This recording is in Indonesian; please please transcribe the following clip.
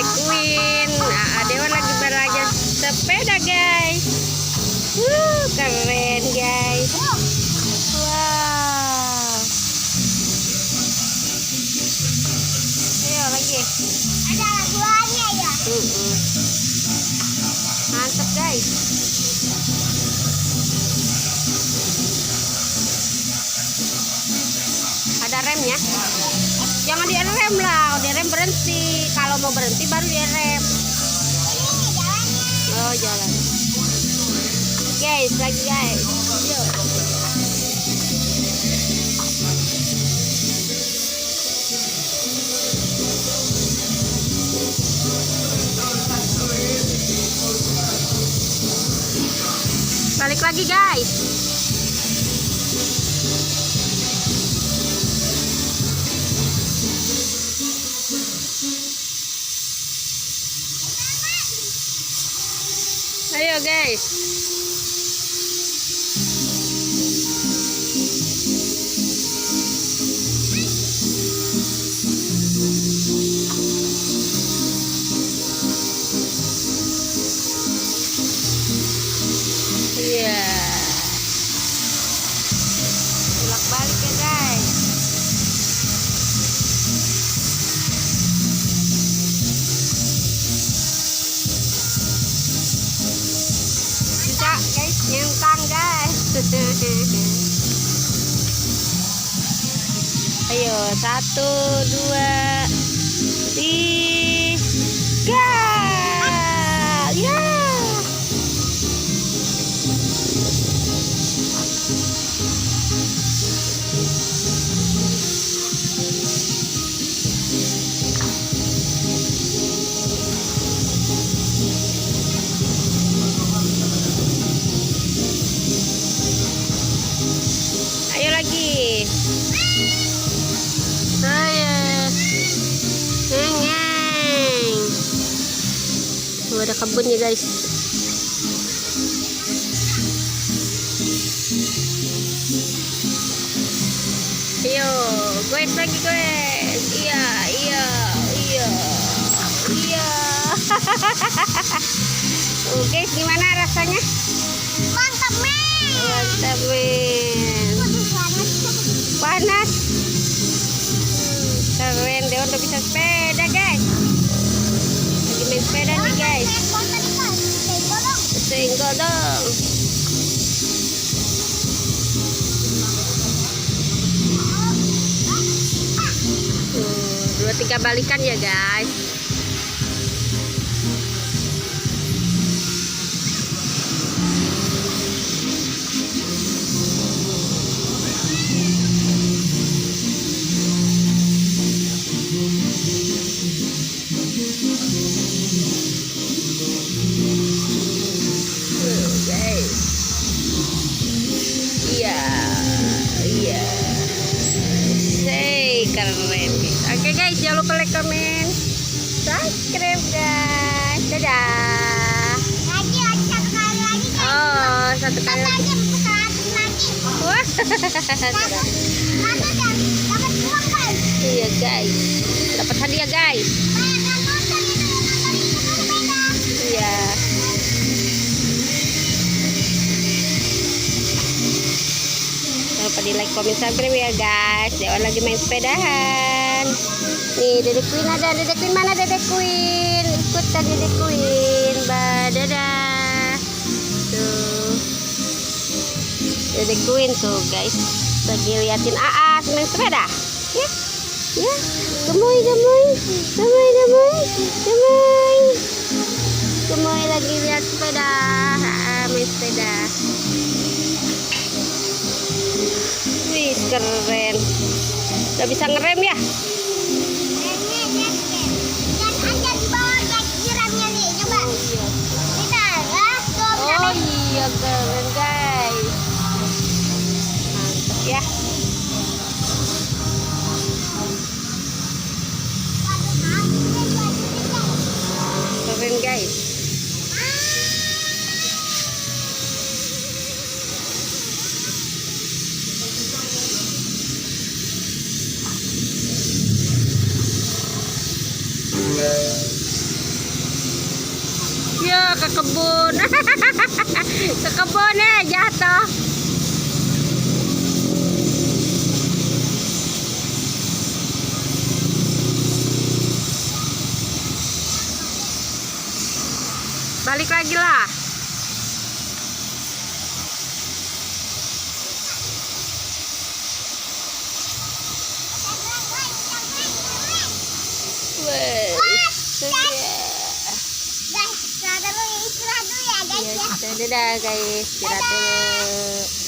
Dede Queen. Dewa lagi belajar sepeda guys. Keren guys. Wow. Ayo lagi. Ada laguannya ya. Mantap guys. Ada remnya. Jangan direm lah, direm berhenti. Kalau mau berhenti baru direm. Ini jalannya. Oh jalan. Guys, lagi guys. Yuk. Balik lagi guys. Ayo guys. Iya. Bolak balik ya guys. Bisa guys, nyentang guys. Ayo 1, 2, 3. Ya. Ayo lagi. Ayo. Ngeng. Tuh ada kebunnya guys. Ayo, goes lagi goes. Iya, iya, iya, iya. Guys, gimana rasanya? Mantap men. Mantap men. Panas. Keren, Dewa udah bisa sepeda guys. Lagi main sepeda nih guys. Senggol dong. 2, 3 balikan ya guys. Guys. Iya. Iya. Say keren. Oke guys, jangan lupa like, comment, subscribe guys. Dadah. Lagi ada satu kali lagi kan. Oh, satu kali lagi. Lagi 100 lagi. Wah. Satu dan dapat uang kan. Iya guys. Dapat hadiah guys. Kayak kan nonton itu yang nonton itu sepeda. Iya. Jangan lupa di like, comment, subscribe ya guys. Dewa lagi main sepedahan. Nih Dede Queen ada. Dede Queen mana Dede Queen? Ikutan Dede Queen. Dadah. Tuh. Dede Queen tuh guys. Lagi liatin Aas main sepeda. Ya. Ya. Gemoy, gemoy. Gemoy, gemoy. Gemoy. Gemoy lagi lihat sepeda. Main sepeda. Wih, keren. Udah bisa ngerem ya? Remnya gasket. Dan ada di bawah kaki remnya nih. Coba. Kita gas. Oh iya, keren guys. Mantap ya. Keren guys. ke kebun. Ke kebun ya jatuh. Balik lagi lah. Guys, istirahat dulu ya guys ya. Dadah guys, istirahat dulu.